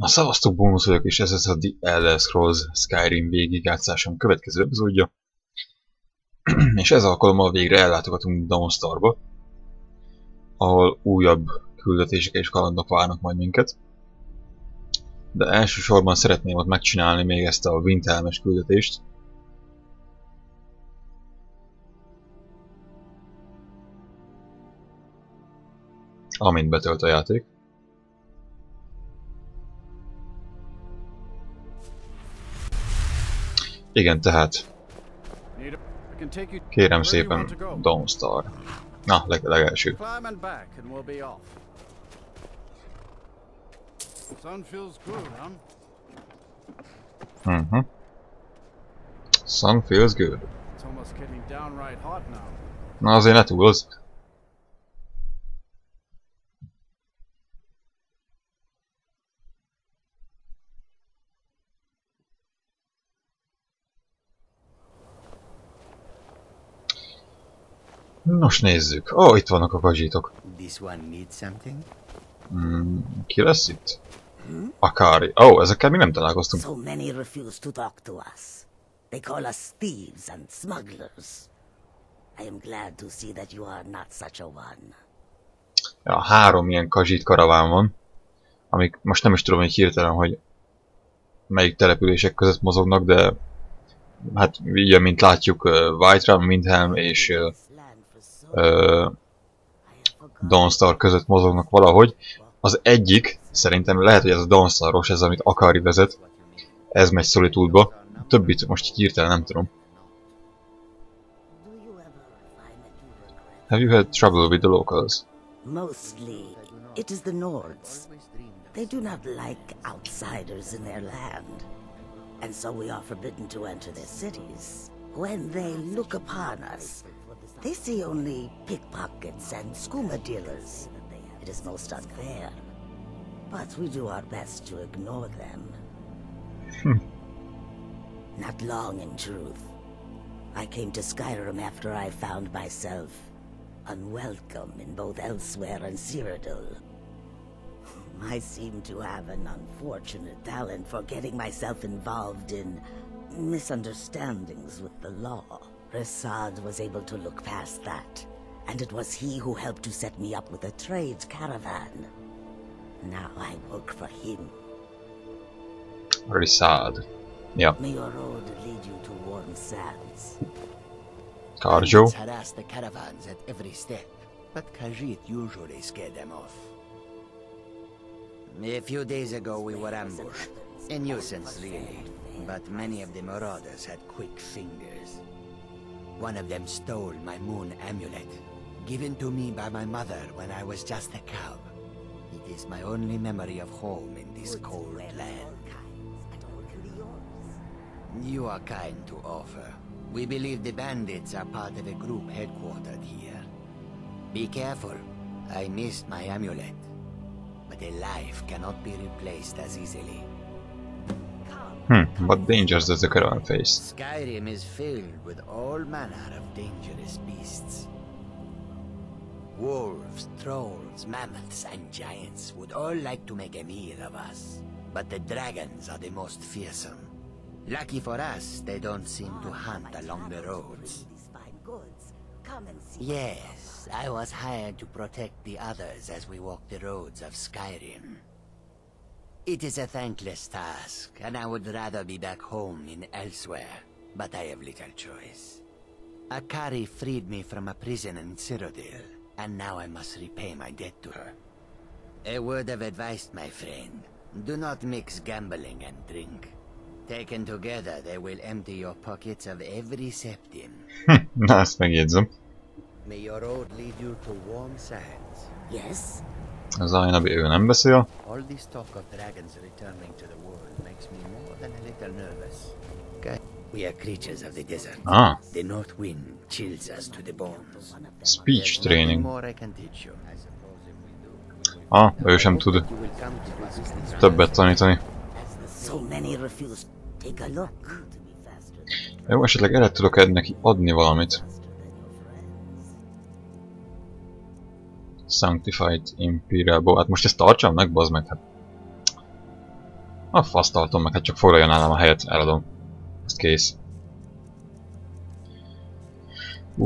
A szavaztok, Bónusz vagyok, és ez a The Elder Scrolls Skyrim végigjátszásom következő epizódja. És ez alkalommal végre ellátogatunk Dawnstarba, ahol újabb küldetések és kalandok várnak majd minket. De elsősorban szeretném ott megcsinálni még ezt a Windhelmes küldetést. Amint betölt a játék. Igen, tehát kérem szépen Dawnstar. Na, legelső. Sun feels good. Na azért ne túlozz. Nos, nézzük. Ó, itt vannak a gazsitok. Ki lesz itt? Akari. Ó, ezekkel még nem találkoztunk. So many refuse to talk to us. They call us thieves and smugglers. I am glad to see that you are not such a one. Ja, 3 ilyen kazsit karaván van, amik most nem is tudom, hogy hirtelen, hogy melyik települések között mozognak, de hát ugye, mint látjuk, Whiterun, Windhelm és Dawnstar között mozognak valahogy. Az egyik, szerintem lehet, hogy ez a Dawnstaros, ez amit Akari vezet, ez megy Solitude-ba. A többit most így hirtelen nem tudom. Have you had trouble with the locals? Mostly, it is the Nords. They do not like outsiders in their land, and so we are forbidden to enter their cities. When they look upon us, they see only pickpockets and skooma dealers. It is most unfair, but we do our best to ignore them. Not long, in truth. I came to Skyrim after I found myself unwelcome in both Elsewhere and Cyrodiil. I seem to have an unfortunate talent for getting myself involved in misunderstandings with the law. Rasad was able to look past that, and it was he who helped to set me up with a trade caravan. Now I work for him. Rasad. Yeah. May your road lead you to warm sands. Karjo. Harass the caravans at every step, but Khajiit usually scare them off. A few days ago we were ambushed. A nuisance, really, but many of the marauders had quick fingers. One of them stole my moon amulet, given to me by my mother when I was just a cub. It is my only memory of home in this cold land. You are kind to offer. We believe the bandits are part of a group headquartered here. Be careful. I missed my amulet. But a life cannot be replaced as easily. What dangers does the caravan face? Skyrim is filled with all manner of dangerous beasts. Wolves, trolls, mammoths, and giants would all like to make a meal of us. But the dragons are the most fearsome. Lucky for us, they don't seem to hunt along the roads. Yes, I was hired to protect the others as we walk the roads of Skyrim. It is a thankless task, and I would rather be back home in Elsewhere, but I have little choice. Akari freed me from a prison in Cyrodiil, and now I must repay my debt to her. A word of advice, my friend. Do not mix gambling and drink. Taken together, they will empty your pockets of every septim. Na, ezt megjegyzem. May your road lead you to warm sands. Yes? Az Aynabi ő nem beszél. All this talk of dragons returning to the world makes me more than a little nervous. Okay. We are creatures of the desert. Ah. The north wind chills us to the bones. Speech training. More I can teach you. Ah, ő sem tud többet tanítani. So many refuse. Take a look. Jó, esetleg el tudok neki adni valamit. Sanctified Imperial Bow. Hát most ezt tartsam meg, bazd meg. Hát. A faszt tartom meg, hát csak foglalja nálam a helyet, eladom. Ezt kész.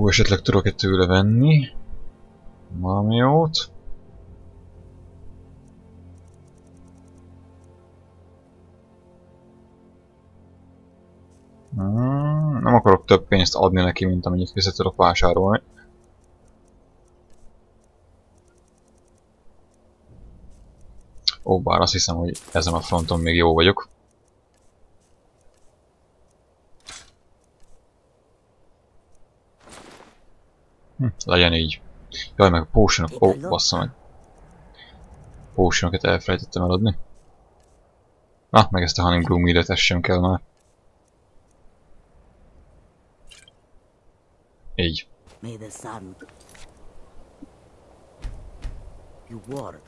Esetleg tudok-e tőle venni valami jót? Nem akarok több pénzt adni neki, mint amennyit vissza tudok vásárolni. Ó, bár azt hiszem, hogy ezen a fronton még jó vagyok. Legyen így. Jaj, meg a potionok. Ó, bassza meg. Potionokat elfelejtettem eladni. Na, meg ezt a honeygrow mealet, ez sem kell már. Így. May the sun. You ward.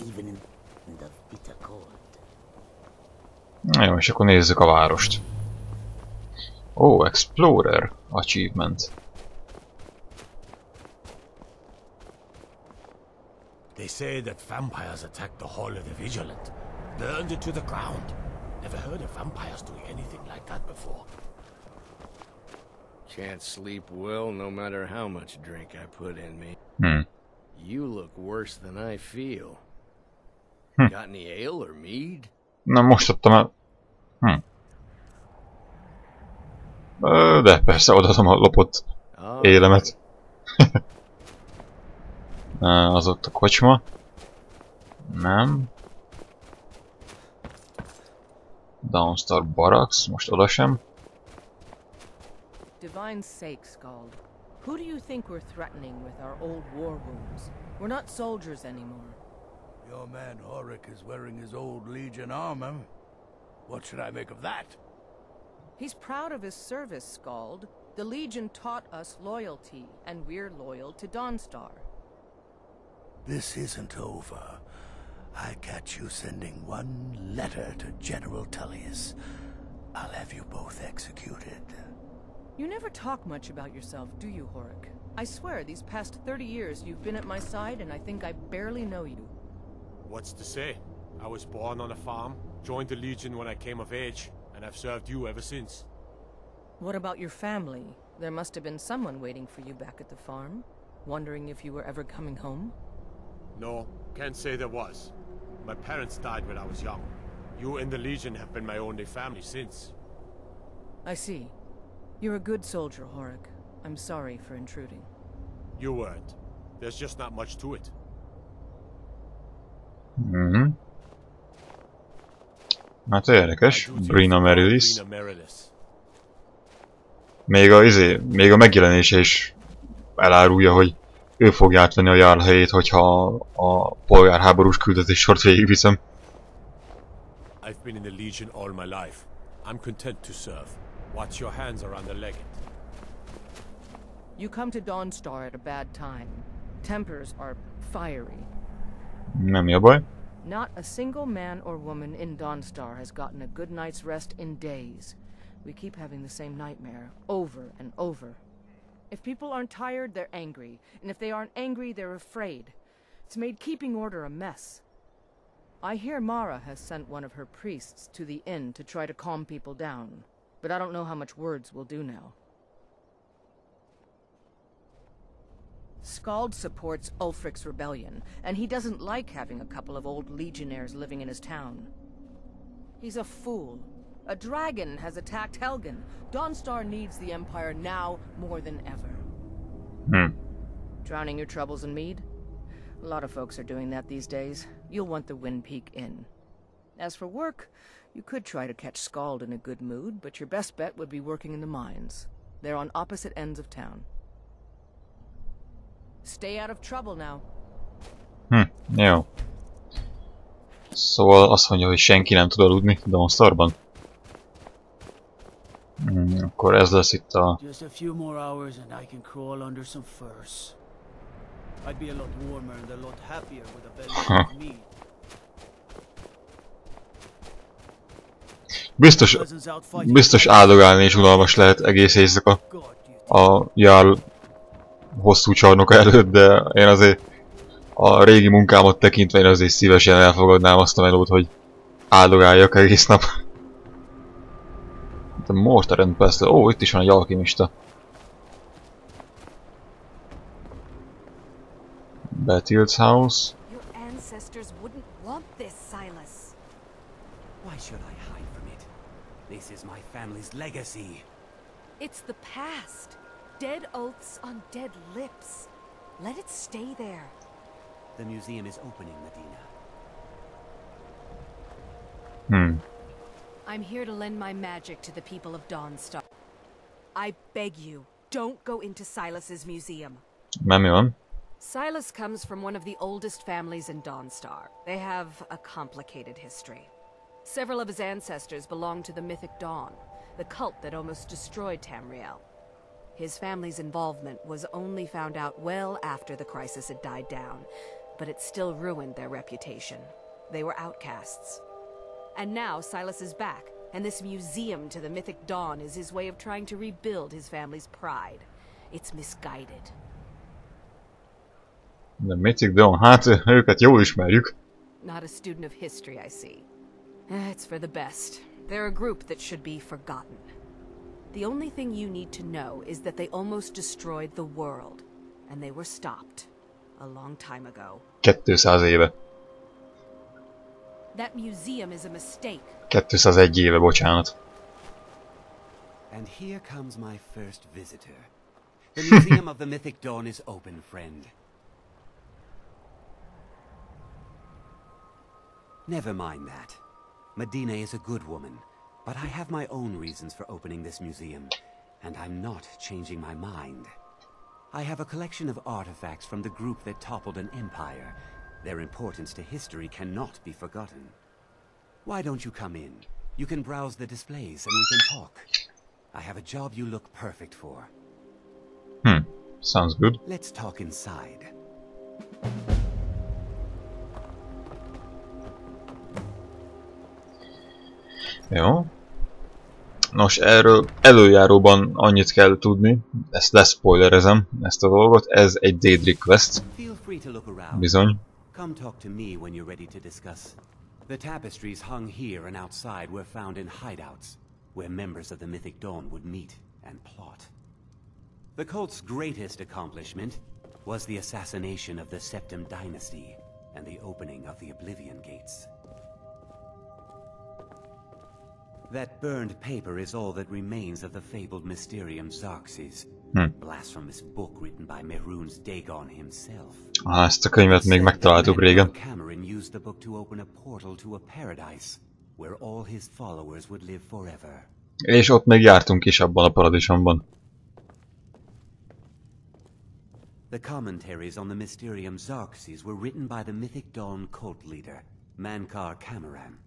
Even in the bitter cold. Na jó, és akkor nézzük a várost. Ó, Explorer Achievement. They say that vampires attacked the Hall of the Vigilant, burned it to the ground. Never heard of vampires doing anything like that before. Can't sleep well no matter how much drink I put in me. You look worse than I feel. Got any ale or mead? Na most adtam el. De persze odaadom a lopott élemet. Az ott a kocsma. Nem. Downstar Barracks, most oda sem. Divine sake, Skald. Who do you think we're threatening with our old war wounds? We're not soldiers anymore. Your man Horik is wearing his old Legion armor. What should I make of that? He's proud of his service, Skald. The Legion taught us loyalty, and we're loyal to Dawnstar. This isn't over. I catch you sending one letter to General Tullius. I'll have you both executed. You never talk much about yourself, do you, Horik? I swear, these past 30 years you've been at my side, and I think I barely know you. What's to say? I was born on a farm, joined the Legion when I came of age, and I've served you ever since. What about your family? There must have been someone waiting for you back at the farm, wondering if you were ever coming home? No, can't say there was. My parents died when I was young. You and the Legion have been my only family since. I see. You're a good soldier, Horik. I'm sorry for intruding. You weren't. There's just not much to it. Hát érdekes. Brina Merilis. Még a megjelenése is elárulja, hogy ő fogja átvenni a Jarl helyét, hogyha a polgárháborús küldetésort végigviszem. I've been in the Legion all my life. I'm content to serve. Watch your hands around the legate. You come to Dawnstar at a bad time. Tempers are fiery. Nem mi a baj? Not a single man or woman in Dawnstar has gotten a good night's rest in days. We keep having the same nightmare, over and over. If people aren't tired, they're angry. And if they aren't angry, they're afraid. It's made keeping order a mess. I hear Mara has sent one of her priests to the inn to try to calm people down. But I don't know how much words will do now. Skald supports Ulfric's rebellion, and he doesn't like having a couple of old legionnaires living in his town. He's a fool. A dragon has attacked Helgen. Dawnstar needs the Empire now more than ever. Drowning your troubles in mead? A lot of folks are doing that these days. You'll want the Wind Peak Inn. As for work, you could try to catch Skald in a good mood, but your best bet would be working in the mines. They're on opposite ends of town. Stay out of trouble now. Jó. Szóval azt mondja, hogy senki nem tud aludni Dawnstarban. Akkor ez lesz itt a... Just a few more hours and I can crawl under some furs. I'd be a lot warmer and a lot happier with a belly of meat. Biztos áldogálni is unalmas lehet egész éjszaka a Jarl hosszú csarnoka előtt, de én azért a régi munkámat tekintve én azért szívesen elfogadnám azt a melót, hogy áldogáljak egész nap. The Mortar and Pestle. Ó, itt is van egy alkimista. Battle's House. Your ancestors wouldn't want this, Silas. Why should I hide from it? This is my family's legacy. It's the past. Dead oaths on dead lips. Let it stay there. The museum is opening, Medina. I'm here to lend my magic to the people of Dawnstar. I beg you, don't go into Silas's museum. Mi van? Silas comes from one of the oldest families in Dawnstar. They have a complicated history. Several of his ancestors belong to the mythic Dawn, the cult that almost destroyed Tamriel. His family's involvement was only found out well after the crisis had died down, but it still ruined their reputation. They were outcasts. And now Silas is back, and this museum to the mythic Dawn is his way of trying to rebuild his family's pride. It's misguided. The Mythic Dawn, hát őket jól ismerjük. Not a student of history, I see. It's for the best. They're a group that should be forgotten. The only thing you need to know is that they almost destroyed the world, and they were stopped a long time ago. 200 éve. That museum is a mistake. 201 éve, bocsánat. And here comes my first visitor. The Museum of the Mythic Dawn is open, friend. Never mind that. Medina is a good woman, but I have my own reasons for opening this museum, and I'm not changing my mind. I have a collection of artifacts from the group that toppled an empire. Their importance to history cannot be forgotten. Why don't you come in? You can browse the displays and we can talk. I have a job you look perfect for. Sounds good. Let's talk inside. Jó. Nos, erről előjáróban annyit kell tudni, ezt leszpoilerezem, ezt a dolgot, ez egy Daedric quest. Bizony. Come talk to me when you're ready to discuss. The tapestries hung here and outside were found in hideouts, where members of the Mythic Dawn would meet and plot. The cult's greatest accomplishment was the assassination of the Septim Dynasty and the opening of the Oblivion Gates. That burned paper is all that remains of the fabled Mysterium Xarxes, blasphemous book written by Mehrunes Dagon himself. Ezt a könyvet még megtaláltuk régen. Cameron used the book to open a portal to a paradise where all his followers would live forever. És ott még jártunk is abban a paradicsomban. The commentaries on the Mysterium Xarxes were written by the Mythic Dawn cult leader, Mankar Cameron.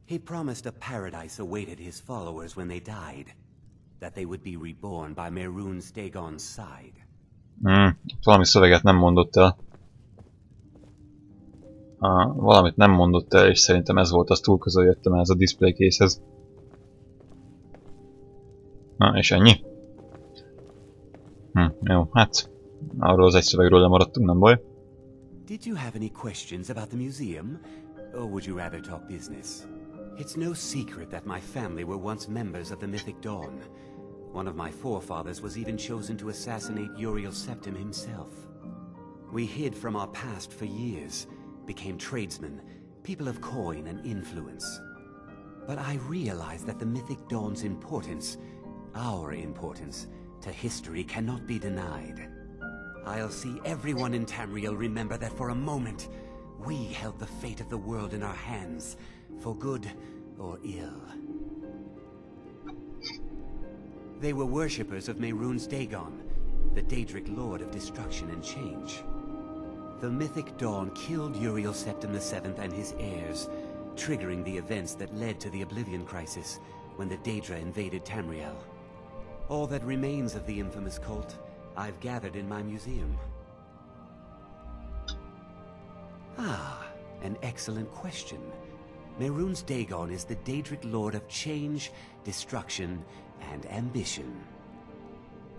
He promised a paradise awaited his followers when they died, that they would be reborn by Mehrunes Dagon's side. Valami szöveget nem mondott el. Valamit nem mondott el, és szerintem ez volt, az túl közel jöttem ez a display case-hez. És ennyi. Jó, hát arról az egy szövegről lemaradtunk, nem baj. Did you have any questions about the museum, or would you rather talk business? It's no secret that my family were once members of the Mythic Dawn. One of my forefathers was even chosen to assassinate Uriel Septim himself. We hid from our past for years, became tradesmen, people of coin and influence. But I realized that the Mythic Dawn's importance, our importance, to history cannot be denied. I'll see everyone in Tamriel remember that for a moment, we held the fate of the world in our hands, for good or ill. They were worshippers of Mehrunes Dagon, the Daedric Lord of Destruction and Change. The Mythic Dawn killed Uriel Septim VII and his heirs, triggering the events that led to the Oblivion Crisis when the Daedra invaded Tamriel. All that remains of the infamous cult, I've gathered in my museum. An excellent question. Mehrunes Dagon is the Daedric Lord of Change, Destruction, and Ambition.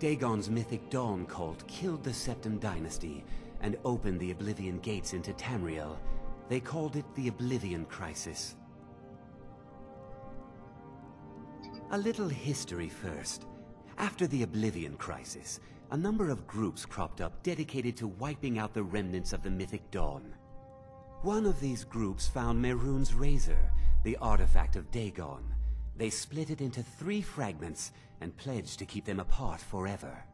Dagon's mythic dawn cult killed the Septim dynasty and opened the Oblivion gates into Tamriel. They called it the Oblivion Crisis. A little history first. After the Oblivion Crisis, a number of groups cropped up dedicated to wiping out the remnants of the mythic dawn. One of these groups found Mehrunes' razor, the artifact of Dagon. They split it into 3 fragments and pledged to keep them apart forever.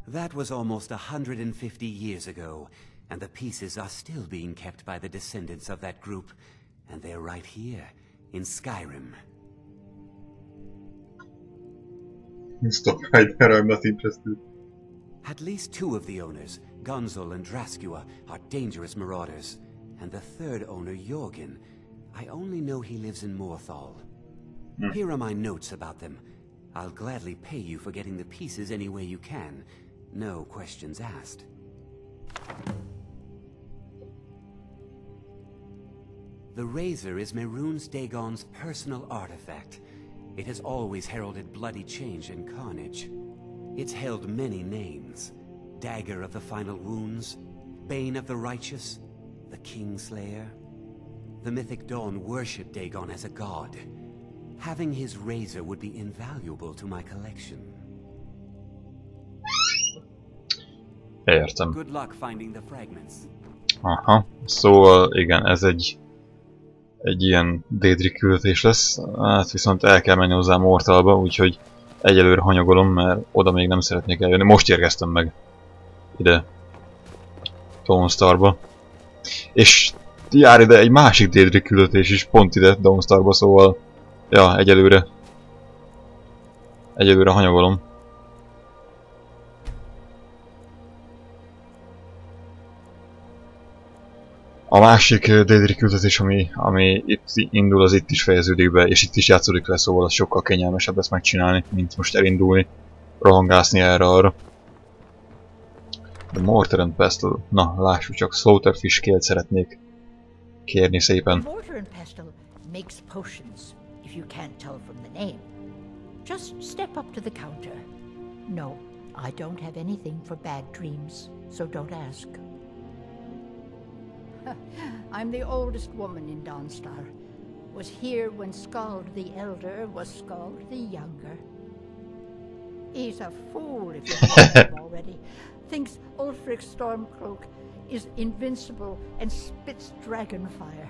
That was almost 150 years ago, and the pieces are still being kept by the descendants of that group, and they're right here, in Skyrim. Stop right there, I'm not interested. At least 2 of the owners, Gonzol and Draskua, are dangerous marauders, and the 3rd owner, Jorgen, I only know he lives in Morthal. Here are my notes about them. I'll gladly pay you for getting the pieces any way you can. No questions asked. The razor is Mehrunes Dagon's personal artifact. It has always heralded bloody change and carnage. It's held many names. Dagger of the Final Wounds, Bane of the Righteous, the Kingslayer. The Mythic Dawn worshipped Dagon as a god. Having his razor would be invaluable to my collection. Értem. Good luck finding the fragments. Aha, szóval igen, ez egy ilyen Daedric küldetés lesz. Hát viszont el kell menni hozzá Mortalba, úgyhogy egyelőre hanyagolom, mert oda még nem szeretnék eljönni. Most érkeztem meg ide Dawnstarba. És jár ide egy másik Daedric küldetés is pont ide Dawnstarba, szóval ja, egyelőre hanyagolom. A másik Daedric küldetés, ami itt indul, az itt is fejeződik be, és itt is játszódik le, szóval az sokkal kényelmesebb lesz megcsinálni, mint most elindulni, rohangászni erre-arra. The Mortar and Pestle. Na, lássuk csak, Slaughterfish Scale-t szeretnék kérni szépen. Mortar and Pestle makes potions, if you can't tell from the name. Just step up to the counter. No, I don't have anything for bad dreams, so don't ask. I'm the oldest woman in Dawnstar. Was here when Skald the Elder was Skald the Younger. He's a fool if you haven't him already. Thinks Ulfric Stormcloak is invincible and spits dragon fire.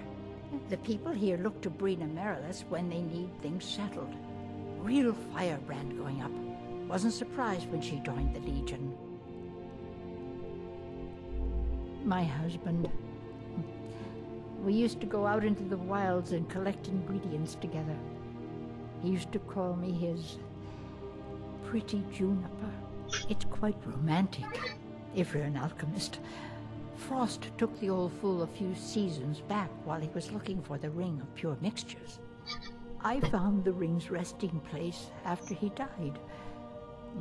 The people here look to Brina Merilis when they need things settled. Real firebrand going up. Wasn't surprised when she joined the Legion. My husband. We used to go out into the wilds and collect ingredients together. He used to call me his pretty juniper. It's quite romantic, if you're an alchemist. Frost took the old fool a few seasons back while he was looking for the ring of pure mixtures. I found the ring's resting place after he died,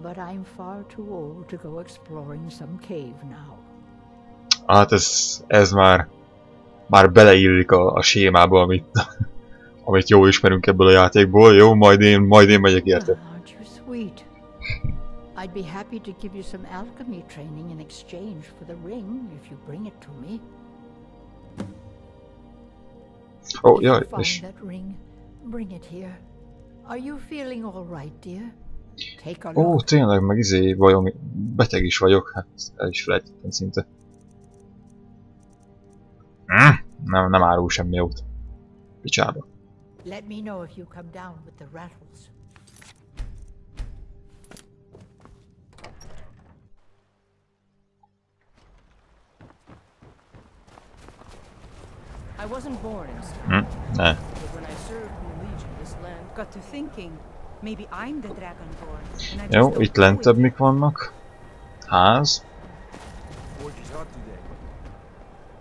but I'm far too old to go exploring some cave now. Hát ez már beleillik a sémába, amit jól ismerünk ebből a játékból. Jó, majd én megyek érte. Aren't you sweet? I'd be happy to give you some alchemy training in exchange for the ring if you bring it to me. Oh, jaj, If you és... find that ring, bring it here. Are you feeling all right, dear? Take a look. Ó, tényleg, meg vajon beteg is vagyok, hát el is felejtettem szinte. Nem árul semmi jót. Picsába. Let me know if you come down with the rattles. I wasn't born in Ne. but when I served in the Legion, this land Got to thinking, maybe I'm the Dragonborn. And I just Jó, don't itt know lentebb it. mik vannak. Ház.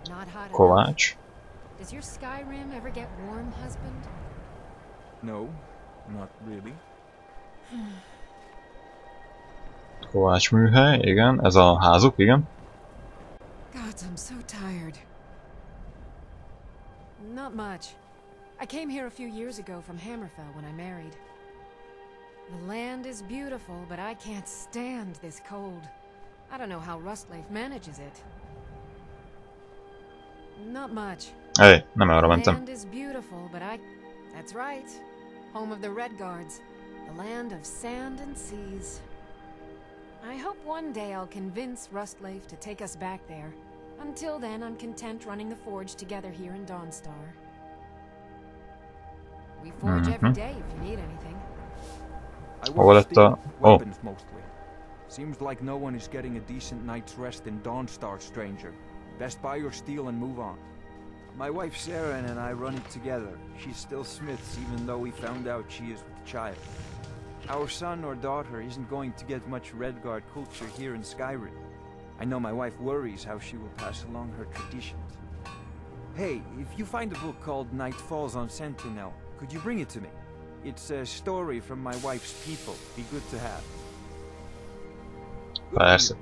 Not hot enough. Kovács. Does your Skyrim ever get warm, husband? No, not really. Kovács műhely, igen. Ez a házuk, igen. God, I'm so tired. Not much. I came here a few years ago from Hammerfell when I married. The land is beautiful, but I can't stand this cold. I don't know how Rustleaf manages it. Not much. Hey, nem arra The mentem. land is beautiful, but That's right. Home of the Red Guards. The land of sand and seas. I hope one day I'll convince Rustleaf to take us back there. Until then, I'm content running the forge together here in Dawnstar. We forge every day if you need anything. I Hol work lett a... stealing Ó, weapons mostly. Seems like no one is getting a decent night's rest in Dawnstar, stranger. Best buy or steal and move on. My wife Sarah and I run it together. She's still Smith's even though we found out she is with child. Our son or daughter isn't going to get much Redguard culture here in Skyrim. I know my wife worries how she will pass along her traditions. Hey, if you find a book called Night Falls on Sentinel, could you bring it to me? It's a story from my wife's people. Be good to have. persze.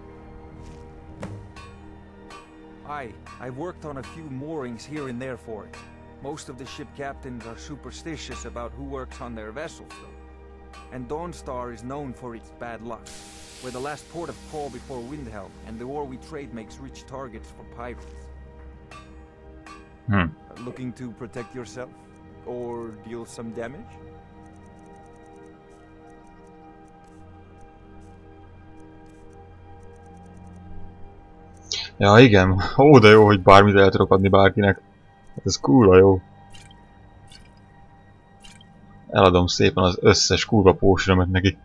I've worked on a few moorings here and there for it. Most of the ship captains are superstitious about who works on their vessels, though. And Dawnstar is known for its bad luck. We're the last port of call before Windhelm, and the ore we trade makes rich targets for pirates. Looking to protect yourself? Or deal some damage? Ja, igen. Ó, de jó, hogy bármit el tudok adni bárkinek. Hát ez kurva jó. Eladom szépen az összes kurva pósromat neki.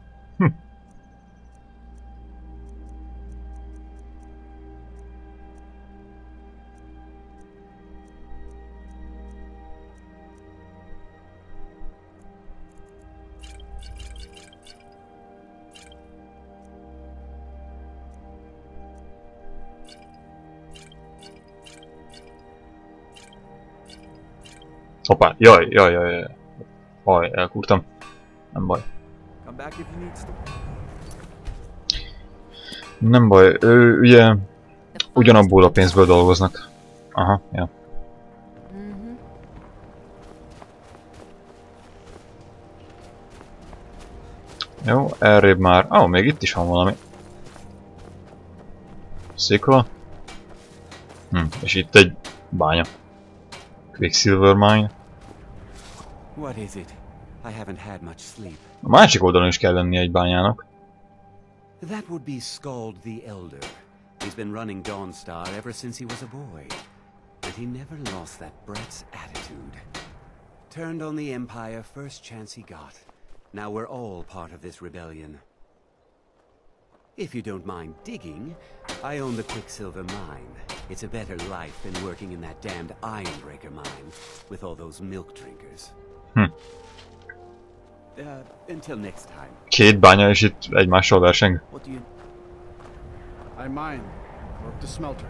Hoppá, jaj. Haj, elkúrtam. Nem baj. Nem baj, ő ugye ugyanabból a pénzből dolgoznak. Aha, ja. Jó, errébb már... Ó, még itt is van valami. Szikla. És itt egy bánya. Quicksilver mine. What is it? I haven't had much sleep. A másik oldalon is kell lennie egy bányának. That would be Skald the Elder. He's been running Dawnstar ever since he was a boy. And he never lost that brat's attitude. Turned on the Empire first chance he got. Now we're all part of this rebellion. If you don't mind digging, I own the Quicksilver mine. It's a better life than working in that damned Ironbreaker mine with all those milk drinkers. Until next time. Két bánya is itt egymással verseng. I mine. Work the smelter.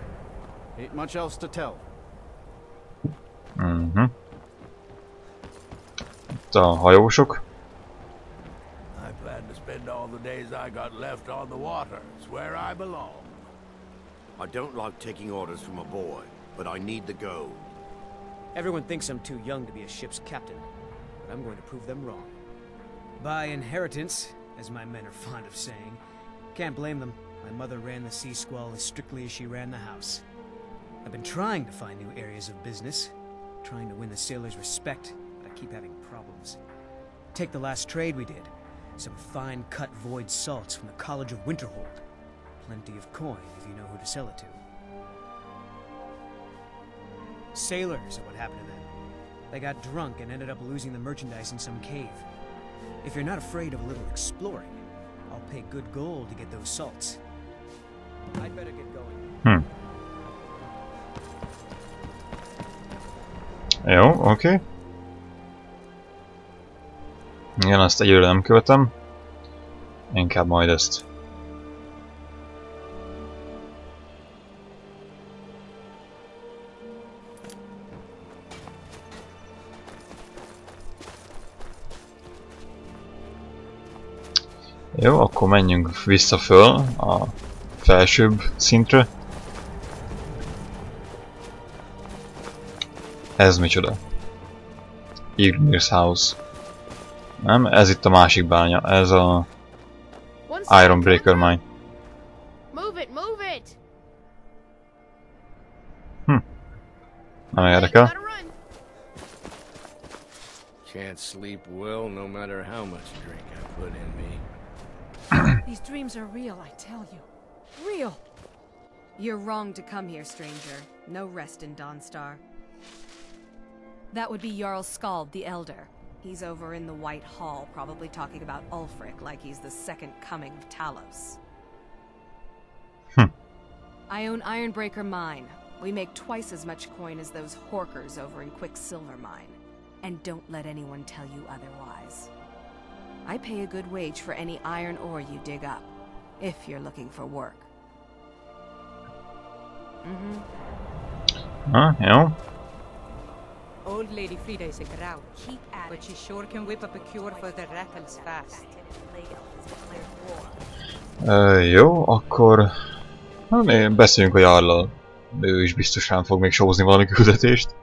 Ain't much else to tell. Itt a hajósok. I plan to spend all the days I got left on the water. It's where I belong. I don't like taking orders from a boy, but I need the gold. Everyone thinks I'm too young to be a ship's captain, but I'm going to prove them wrong. By inheritance, as my men are fond of saying. Can't blame them. My mother ran the Sea Squall as strictly as she ran the house. I've been trying to find new areas of business, trying to win the sailors' respect, but I keep having problems. Take the last trade we did. Some fine-cut void salts from the College of Winterhold. Plenty of coin if you know who to sell it to. Sailors are what happened to them. They got drunk and ended up losing the merchandise in some cave. If you're not afraid of a little exploring, I'll pay good gold to get those salts. I'd better get going. Jó, oké. Igen, azt egyelőre nem követem. Inkább majd ezt. Jó, akkor menjünk vissza föl a felsőbb szintre. Ez micsoda? Igmir's House. Nem, ez itt a másik bánya, ez a Ironbreaker mine. Nem érdekel. Can't sleep well no matter how much drink I put in me. These dreams are real, I tell you. Real! You're wrong to come here, stranger. No rest in Dawnstar. That would be Jarl Skald the Elder. He's over in the White Hall, probably talking about Ulfric like he's the second coming of Talos. I own Ironbreaker Mine. We make twice as much coin as those horkers over in Quicksilver Mine. And don't let anyone tell you otherwise. I pay a good wage for any iron ore you dig up, if you're looking for work. Jó. Old Lady Frida is a grouch, but she sure can whip up a cure for the rattles fast. Jó, akkor beszéljünk a Jarllal. Ő is biztosan fog még sózni valami küldetést.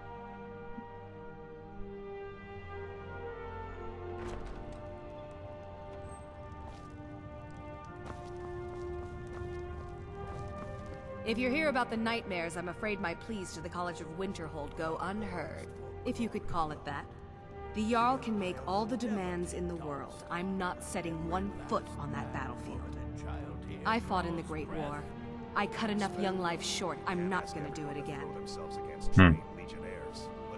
If you're here about the nightmares, I'm afraid my pleas to the College of Winterhold go unheard, if you could call it that. The Jarl can make all the demands in the world. I'm not setting one foot on that battlefield. I fought in the Great War. I cut enough young lives short. I'm not gonna do it again.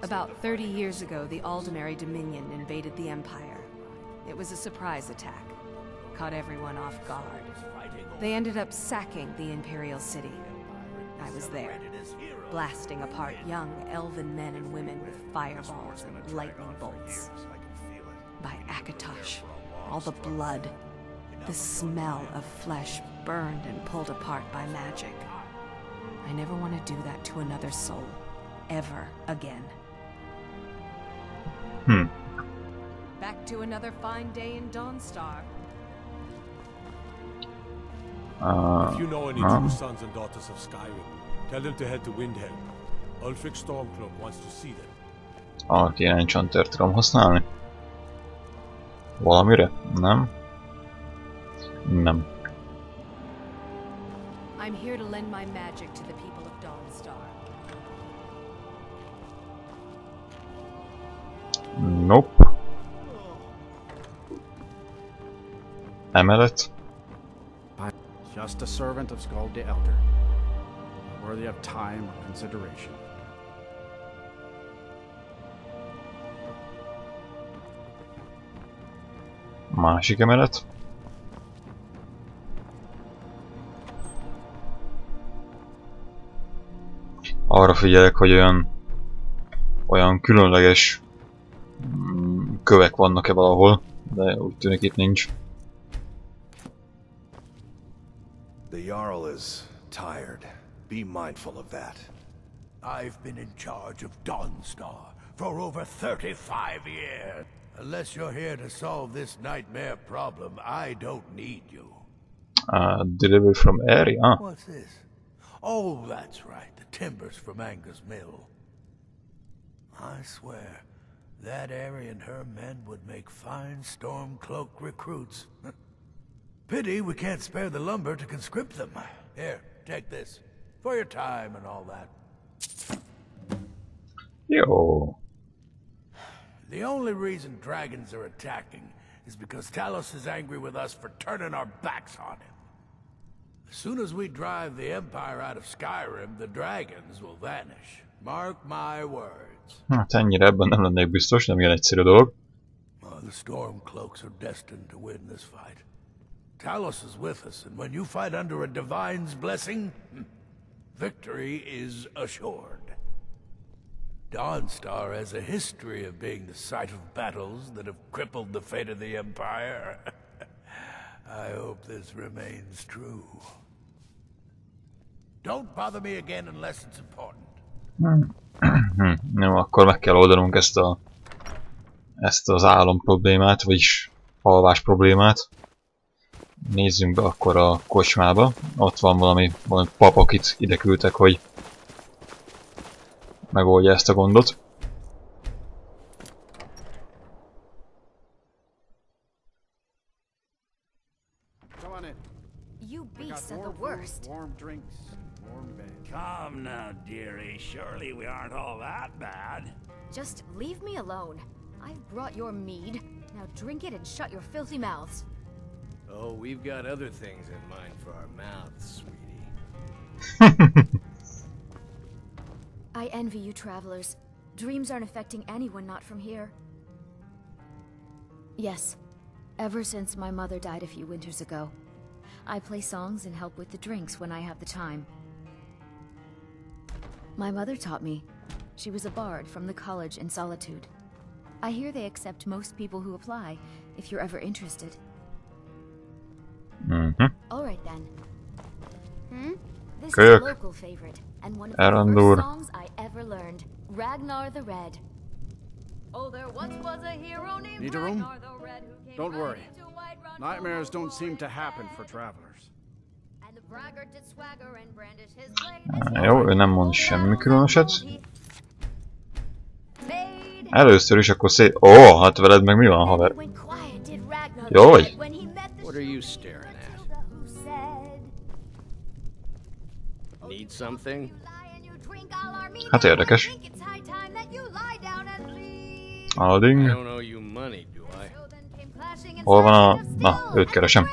About 30 years ago, the Aldemary Dominion invaded the Empire. It was a surprise attack. Caught everyone off guard. They ended up sacking the Imperial City. I was there, blasting apart young elven men and women with fireballs and lightning bolts. By Akatosh, all the blood, the smell of flesh burned and pulled apart by magic. I never want to do that to another soul, ever again. Back to another fine day in Dawnstar. If you know any true sons and daughters of Skyrim, tell them to head to Windhelm. Ulfric Stormcloak wants to see them. Aki enchantert tudom használni? Valamire? Nem? Nem. I'm here to lend my magic to the people of Dawnstar. Nope. Emellett? Just a servant of Skald the Elder, worthy of time or consideration. Másik emelet? Arra figyelek, hogy olyan különleges kövek vannak-e valahol, de úgy tűnik itt nincs. The Jarl is tired. Be mindful of that. I've been in charge of Dawnstar for over 35 years. Unless you're here to solve this nightmare problem, I don't need you. Delivery from area? What's this? Oh, that's right. The timbers from Anger's mill. I swear, that Aerie and her men would make fine Stormcloak recruits. Pity we can't spare the lumber to conscript them. Here, take this. For your time and all that. Yo. The only reason dragons are attacking is because Talos is angry with us for turning our backs on him. As soon as we drive the Empire out of Skyrim, the dragons will vanish. Mark my words. Hát ennyire ebben nem lennék biztos, nem ilyen egyszerű dolog. The Stormcloaks are destined to win this fight. Talos is with us, and when you fight under a divine's blessing, victory is assured. Dawnstar has a history of being the site of battles that have crippled the fate of the Empire. I hope this remains true. Don't bother me again unless it's important. Jó, akkor meg kell oldanunk ezt az álom problémát, vagyis alvás problémát. Nézzünk be akkor a kocsmába. Ott van valami pap, akit ide küldtek, hogy megoldja ezt a gondot. first. Warm drinks, warm bed. Come now, dearie. Surely we aren't all that bad. Just leave me alone. I've brought your mead. Now drink it and shut your filthy mouths. Oh, we've got other things in mind for our mouths, sweetie. I envy you travelers. Dreams aren't affecting anyone not from here. Yes. Ever since my mother died a few winters ago, I play songs and help with the drinks when I have the time. My mother taught me. She was a bard from the college in Solitude. I hear they accept most people who apply, if you're ever interested. All right then. This is a local favorite, and one of the first songs I ever learned. Ragnar the Red. Oh, there once was a hero named Need a room? Ragnar the Red who came Don't worry. riding to Whiterun Nightmares don't seem to happen for travelers. And the braggart did swagger and brandish his blade. Jó, ő nem mond semmi különöset. Először is akkor hát veled meg mi van, haver? Jó vagy? What are you staring at? Need something? Hát érdekes. Alding. Hol van a... Na, őt keresem.